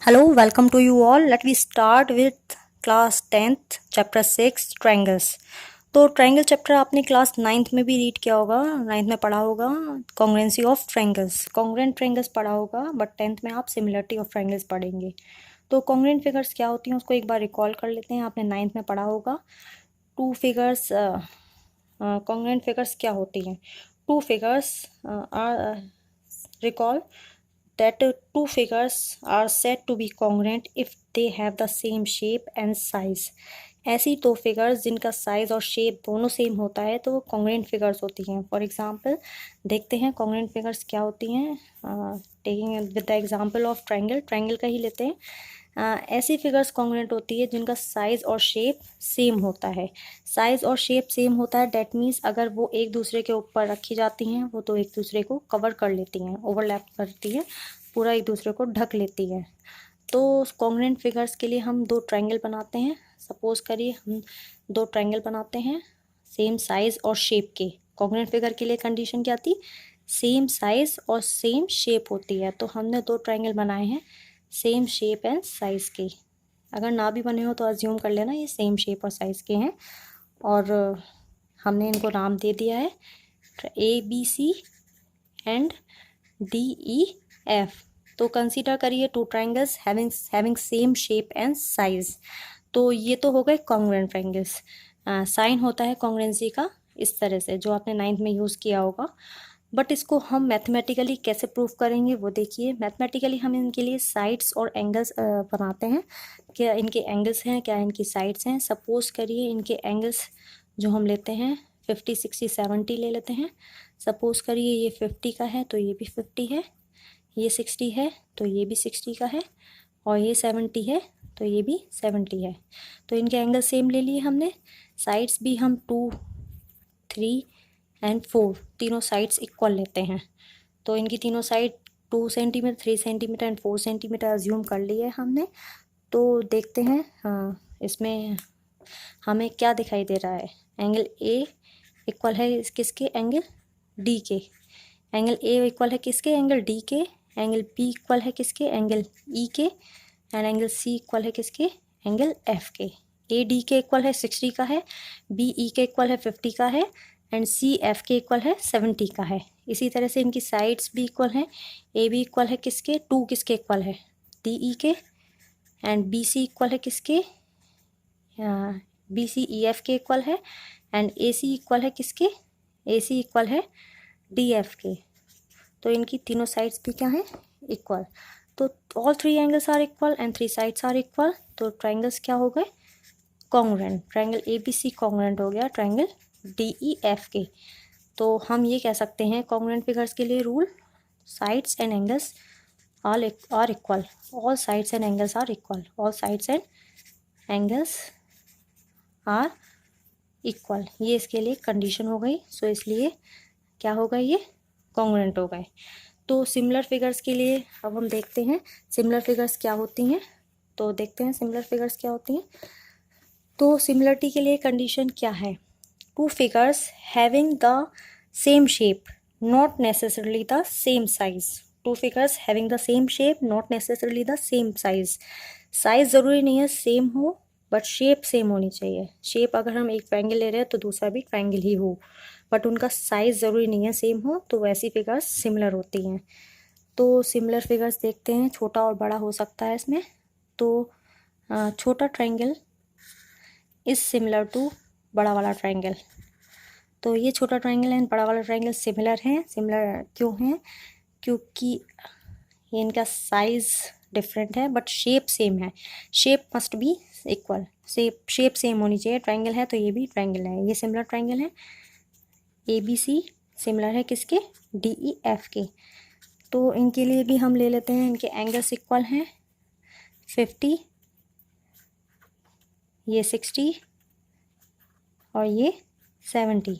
Hello, welcome to you all. Let me start with class 10th chapter 6 triangles. तो triangle chapter आपने class 9th में भी read किया होगा, 9th में पढ़ा होगा congruency of triangles, congruent triangles पढ़ा होगा, बट 10th में आप सिमिलरिटी ऑफ ट्रायंगल्स पढ़ेंगे। तो कॉन्ग्रुएंट फिगर्स क्या होती हैं उसको एक बार रिकॉल कर लेते हैं। आपने 9th में पढ़ा होगा टू फिगर्स, कॉन्ग्रुएंट फिगर्स क्या होती हैं। Two figures are recall that two figures are said to be congruent if they have the same shape and size। ऐसी दो फिगर्स जिनका साइज और शेप दोनों सेम होता है तो वो कॉन्ग्रुएंट फिगर्स होती हैं। फॉर एग्जांपल देखते हैं कॉन्ग्रुएंट फिगर्स क्या होती हैं। Taking with the example of triangle का ही लेते हैं। ऐसी फिगर्स कॉन्ग्रुएंट होती है जिनका साइज़ और शेप सेम होता है। साइज़ और शेप सेम होता है, डैट मीन्स अगर वो एक दूसरे के ऊपर रखी जाती हैं वो तो एक दूसरे को कवर कर लेती हैं, ओवरलैप करती हैं, पूरा एक दूसरे को ढक लेती है। तो कॉन्ग्रुएंट फिगर्स के लिए हम दो ट्रायंगल बनाते हैं। सपोज करिए हम दो ट्रायंगल बनाते हैं सेम साइज़ और शेप के। कॉन्ग्रुएंट फिगर के लिए कंडीशन क्या थी? सेम साइज़ और सेम शेप होती है। तो हमने दो ट्रायंगल बनाए हैं सेम शेप एंड साइज़ के। अगर ना भी बने हो तो अज्यूम कर लेना ये सेम शेप और साइज़ के हैं। और हमने इनको नाम दे दिया है ABC एंड DEF। तो कंसीडर करिए two triangles having same shape and size. तो ये तो हो गए कॉन्ग्रुएंट ट्रायंगल्स। साइन होता है कॉन्ग्रुएंसी का इस तरह से, जो आपने 9th में यूज़ किया होगा। बट इसको हम मैथमेटिकली कैसे प्रूव करेंगे वो देखिए। मैथमेटिकली हम इनके लिए साइड्स और एंगल्स बनाते हैं। क्या इनके एंगल्स हैं, क्या इनकी साइड्स हैं। सपोज करिए इनके एंगल्स जो हम लेते हैं 50, 60, 70 ले लेते हैं। सपोज करिए ये 50 का है तो ये भी 50 है, ये 60 है तो ये भी 60 का है, और ये 70 है तो ये भी 70 है। तो इनके एंगल सेम ले लिए हमने। साइड्स भी हम 2, 3 एंड 4 तीनों साइड्स इक्वल लेते हैं। तो इनकी तीनों side 2 centimetre, 3 centimetre and 4 centimetre assume कर लिए हमने। तो देखते हैं इसमें हमें क्या दिखाई दे रहा है। एंगल ए इक्वल है किसके? एंगल डी के। एंगल ए इक्वल है किसके? एंगल डी के। एंगल बी इक्वल है किसके? एंगल ई के। एंड एंगल सी इक्वल है किसके? एंगल एफ के। ए डी के इक्वल है 60 का है, बी ई के इक्वल है 50 का है, एंड सी एफ के इक्वल है 70 का है। इसी तरह से इनकी साइड्स भी इक्वल हैं। ए बी इक्वल है किसके? 2 किसके इक्वल है? डी ई के। एंड बी सी इक्वल है किसके? बी सी ई एफ के इक्वल है। एंड ए सी इक्वल है किसके? ए सी इक्वल है डी एफ के। तो इनकी तीनों साइड्स भी क्या हैं? इक्वल। तो all three angles are equal and three sides are equal. तो ट्रायंगल्स क्या हो गए? Congruent. Triangle A B C congruent हो गया ट्रायंगल डी ई एफ के। तो हम ये कह सकते हैं कॉन्ग्रुएंट फिगर्स के लिए rule, sides and angles are equal. All sides and angles are equal. All sides and angles are equal. ये इसके लिए कंडीशन हो गई। सो इसलिए क्या होगा? ये कॉन्ग्रुएंट हो गए। तो सिमिलर फिगर्स के लिए अब हम देखते हैं सिमिलर फिगर्स क्या होती हैं। तो देखते हैं सिमिलर फिगर्स क्या होती हैं। तो सिमिलरिटी के लिए कंडीशन क्या है? Two figures having the same shape not necessarily the same size. Two figures having the same shape not necessarily the same size. Size ज़रूरी नहीं है सेम हो, बट शेप सेम होनी चाहिए। शेप अगर हम एक ट्रायंगल ले रहे हैं तो दूसरा भी ट्रायंगल ही हो, बट उनका साइज़ ज़रूरी नहीं है सेम हो, तो वैसी फिगर्स सिमिलर होती हैं। तो सिमिलर फिगर्स देखते हैं, छोटा और बड़ा हो सकता है इसमें। तो छोटा ट्रायंगल इज़ सिमिलर टू बड़ा वाला ट्रायंगल। तो ये छोटा ट्रायंगल एंड बड़ा वाला ट्रायंगल सिमिलर हैं। सिमिलर क्यों हैं? क्योंकि ये इनका साइज़ डिफरेंट है बट शेप सेम है। Shape must be equal. Shape same होनी चाहिए। ट्रायंगल है तो ये भी ट्रायंगल है, ये सिमिलर ट्रायंगल है। ए बी सी सिमिलर है किसके? डी ई एफ के। तो इनके लिए भी हम ले लेते हैं, इनके एंगल्स इक्वल हैं 50, ये 60 और ये 70।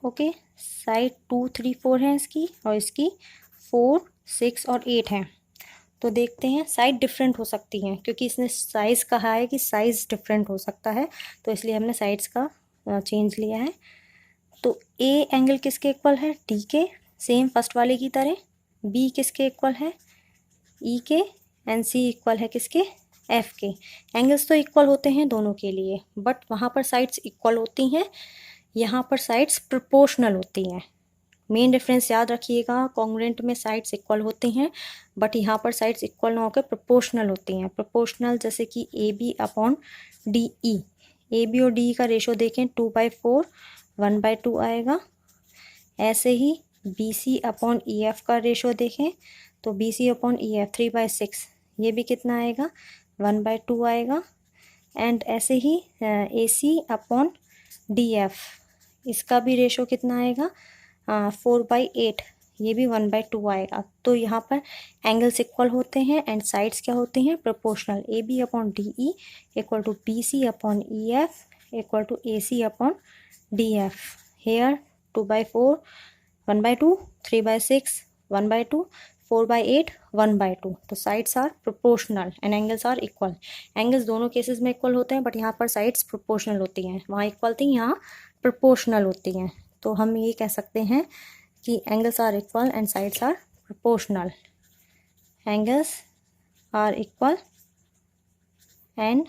ओके, साइड 2, 3, 4 है इसकी, और इसकी 4, 6 और 8 है। तो देखते हैं साइड डिफरेंट हो सकती हैं क्योंकि इसने साइज़ कहा है कि साइज़ डिफरेंट हो सकता है, तो इसलिए हमने साइड्स का चेंज लिया है। तो ए एंगल किसके इक्वल है? डी के, सेम फर्स्ट वाले की तरह। बी किसके इक्वल है? ई के। एंड सी इक्वल है किसके, एफ के। एंगल्स तो इक्वल होते हैं दोनों के लिए, बट वहाँ पर साइड्स इक्वल होती हैं, यहाँ पर साइड्स प्रोपोर्शनल होती हैं। मेन डिफरेंस याद रखिएगा, कॉन्ग्रुएंट में साइड्स इक्वल होती हैं, बट यहाँ पर साइड्स इक्वल ना होकर प्रोपोर्शनल होती हैं। प्रोपोर्शनल जैसे कि A B upon D E, A B और डी का रेशो देखें 2/4 1/2 आएगा। ऐसे ही B C upon E F का रेशो देखें तो B C upon E F 3/6, ये भी कितना आएगा 1/2 आएगा। एंड ऐसे ही A C upon D F, इसका भी रेशो कितना आएगा 4/8, ये भी 1/2 आएगा। तो यहाँ पर एंगल्स इक्वल होते हैं एंड साइड्स क्या होती हैं, proportional. A B upon D E equal to B C upon E F equal to A C upon D F. Here 2/4 1/2, 3/6 1/2, 4/8 1/2। तो sides are proportional and angles are equal. Angles दोनों cases में equal होते हैं, but यहाँ पर sides proportional होती हैं। वहाँ इक्वल थी, यहाँ प्रोपोर्शनल होती हैं। तो हम ये कह सकते हैं कि angles are equal and sides are proportional. Angles are equal and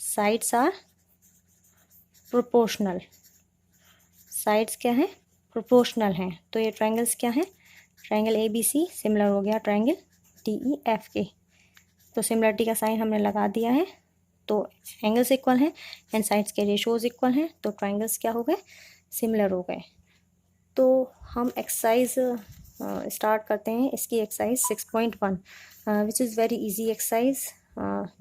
sides are proportional. Sides क्या है, प्रोपोर्शनल हैं। तो ये ट्रायंगल्स क्या हैं, triangle A B C similar हो गया ट्रायंगल डी ई एफ के। तो सिमिलरिटी का साइन हमने लगा दिया है। तो एंगल्स इक्वल हैं एंड साइड्स के रेशोज इक्वल हैं, तो ट्रायंगल्स क्या हो गए, सिमिलर हो गए। तो हम एक्सरसाइज स्टार्ट करते हैं। इसकी exercise 6.1 which is very easy exercise,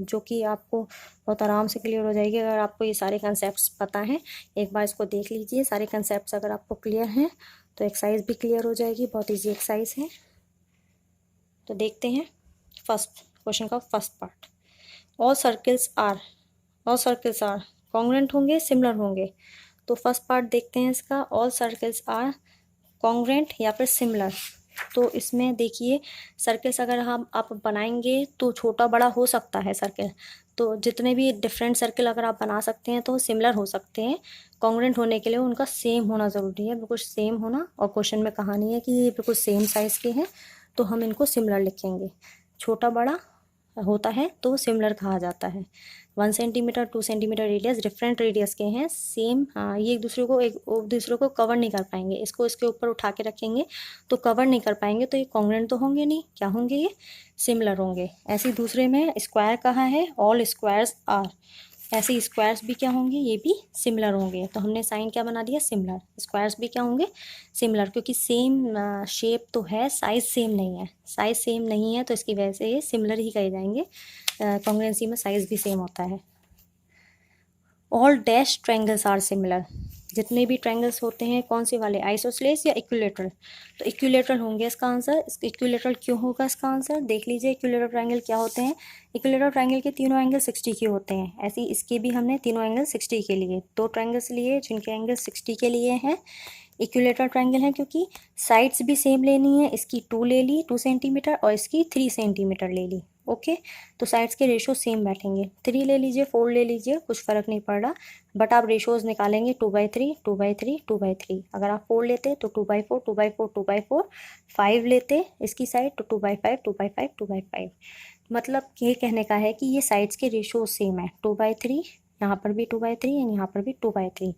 जो कि आपको बहुत आराम से क्लियर हो जाएगी अगर आपको ये सारे कंसेप्ट्स पता हैं। एक बार इसको देख लीजिए, सारे कंसेप्ट्स अगर आपको क्लियर हैं तो एक्सरसाइज भी क्लियर हो जाएगी। बहुत इजी एक्सरसाइज है। तो देखते हैं फर्स्ट क्वेश्चन का first part. All circles are congruent होंगे, सिमिलर होंगे। तो फर्स्ट पार्ट देखते हैं इसका, ऑल सर्कल्स आर कॉन्ग्रुएंट या फिर सिमिलर। तो इसमें देखिए सर्कल्स अगर हम आप बनाएंगे तो छोटा बड़ा हो सकता है सर्कल। तो जितने भी डिफरेंट सर्कल अगर आप बना सकते हैं तो सिमिलर हो सकते हैं। कॉन्ग्रुएंट होने के लिए उनका सेम होना ज़रूरी है, बिल्कुल सेम होना। और क्वेश्चन में कहानी है कि ये बिल्कुल सेम साइज़ के हैं, तो हम इनको सिमिलर लिखेंगे। छोटा बड़ा होता है तो सिमिलर कहा जाता है। 1 centimetre 2 centimetre radius, different radius के हैं, सेम। हाँ, ये एक दूसरे को कवर नहीं कर पाएंगे। इसको इसके ऊपर उठा के रखेंगे तो कवर नहीं कर पाएंगे, तो ये कॉन्ग्रुएंट तो होंगे नहीं, क्या होंगे, ये सिमिलर होंगे। ऐसे ही दूसरे में स्क्वायर कहा है, ऑल स्क्वायर्स आर, ऐसे स्क्वायर्स भी क्या होंगे, ये भी सिमिलर होंगे। तो हमने साइन क्या बना दिया, सिमिलर। स्क्वायर्स भी क्या होंगे, सिमिलर, क्योंकि सेम शेप तो है, साइज सेम नहीं है। साइज सेम नहीं है तो इसकी वजह से ये सिमिलर ही कहे जाएंगे। कॉन्ग्रुएंसी में साइज भी सेम होता है। All dash triangles are similar, जितने भी ट्रायंगल्स होते हैं कौन से वाले, आइसोसेलेस या इक्विलेटरल। तो इक्विलेटरल होंगे इसका आंसर। इक्विलेटरल क्यों होगा इसका आंसर, देख लीजिए। इक्विलेटरल ट्रायंगल क्या होते हैं, इक्विलेटरल ट्रायंगल के तीनों एंगल 60 के होते हैं। ऐसे ही इसके भी हमने तीनों एंगल 60 के लिए, दो ट्रायंगल्स लिए जिनके एंगल 60 के लिए हैं। इक्विलेटरल ट्रायंगल है क्योंकि साइड्स भी सेम लेनी है। इसकी 2 ले ली 2 सेंटीमीटर और इसकी 3 सेंटीमीटर ले ली। ओके, तो साइड्स के रेशो सेम बैठेंगे। 3 ले लीजिए, 4 ले लीजिए, कुछ फ़र्क नहीं पड़ रहा, बट आप रेशोज़ निकालेंगे 2/3 2/3 2/3। अगर आप 4 लेते तो 2/4 2/4 2/4, 5 लेते इसकी साइड तो 2/5 2/5 2/5। मतलब ये कहने का है कि ये साइड्स के रेशो सेम है। 2/3, यहाँ पर भी 2/3 एंड यहाँ पर भी 2/3।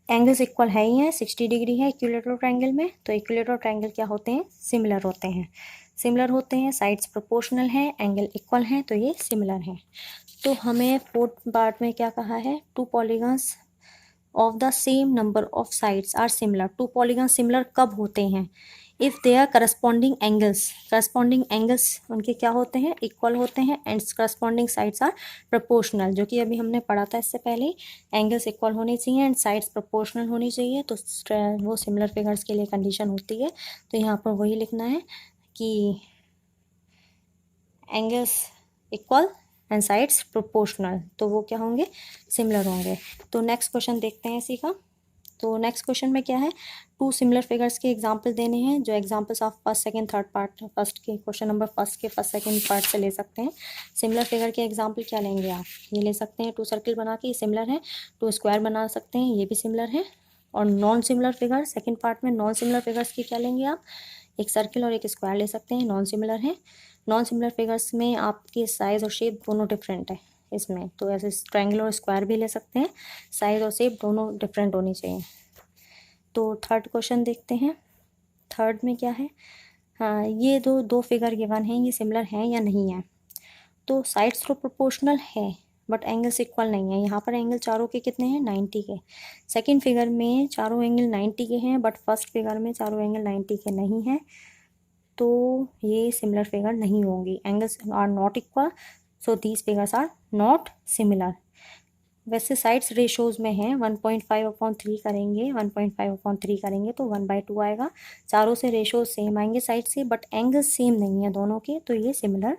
एंगल्स इक्वल है ही हैं, 60 डिग्री है इक्विलेटरल ट्रायंगल में। तो इक्विलेटरल ट्रायंगल क्या होते हैं, सिमिलर होते हैं। सिमिलर होते हैं, साइड्स प्रोपोर्शनल हैं, एंगल इक्वल हैं, तो ये सिमिलर हैं। तो हमें फोर्थ पार्ट में क्या कहा है, 2 polygons of the same number of sides are similar. 2 polygon similar कब होते हैं, if they are corresponding angles उनके क्या होते हैं, इक्वल होते हैं, and corresponding sides are proportional, जो कि अभी हमने पढ़ा था इससे पहले। एंगल्स इक्वल होने चाहिए एंड साइड्स प्रोपोर्शनल होनी चाहिए, तो वो सिमिलर फिगर्स के लिए कंडीशन होती है। तो यहाँ पर वही लिखना है कि angles equal and sides proportional, तो वो क्या होंगे, सिमिलर होंगे। तो नेक्स्ट क्वेश्चन देखते हैं इसी का। तो नेक्स्ट क्वेश्चन में क्या है, 2 सिमिलर फिगर्स के एग्जाम्पल देने हैं, जो examples of first second third part, first के क्वेश्चन नंबर फर्स्ट के फर्स्ट सेकंड पार्ट से ले सकते हैं। सिमिलर फिगर के एग्जाम्पल क्या लेंगे आप, ये ले सकते हैं 2 सर्किल बना के, ये सिमिलर है। 2 स्क्वायर बना सकते हैं, ये भी सिमिलर है। और non similar figure second part में नॉन सिमिलर फिगर्स की क्या लेंगे आप, एक सर्किल और एक स्क्वायर ले सकते हैं, नॉन सिमिलर है। नॉन सिमिलर फिगर्स में आपके साइज और शेप दोनों डिफरेंट है इसमें, तो ऐसे ट्रायंगल और स्क्वायर भी ले सकते हैं, साइज और शेप दोनों डिफरेंट होनी चाहिए। तो थर्ड क्वेश्चन देखते हैं। थर्ड में क्या है, हाँ ये दो फिगर गिवन हैं, ये सिमिलर हैं या नहीं है। तो साइड्स तो प्रोपोर्शनल है बट एंगल्स इक्वल नहीं है। यहाँ पर एंगल चारों के कितने हैं, 90 के। सेकंड फिगर में चारों एंगल 90 के हैं बट फर्स्ट फिगर में चारों एंगल 90 के नहीं हैं, तो ये सिमिलर फिगर नहीं होंगी। Angles are not equal, so these figures are not similar. वैसे साइड्स रेशोज में हैं, 1.5/3 करेंगे, 1.5/3 करेंगे तो 1/2 आएगा। चारों से रेशो सेम आएंगे साइड से, बट एंगल सेम नहीं है दोनों के, तो ये सिमिलर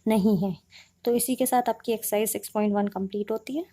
नहीं है। तो इसी के साथ आपकी एक्सरसाइज 6.1 कंप्लीट होती है।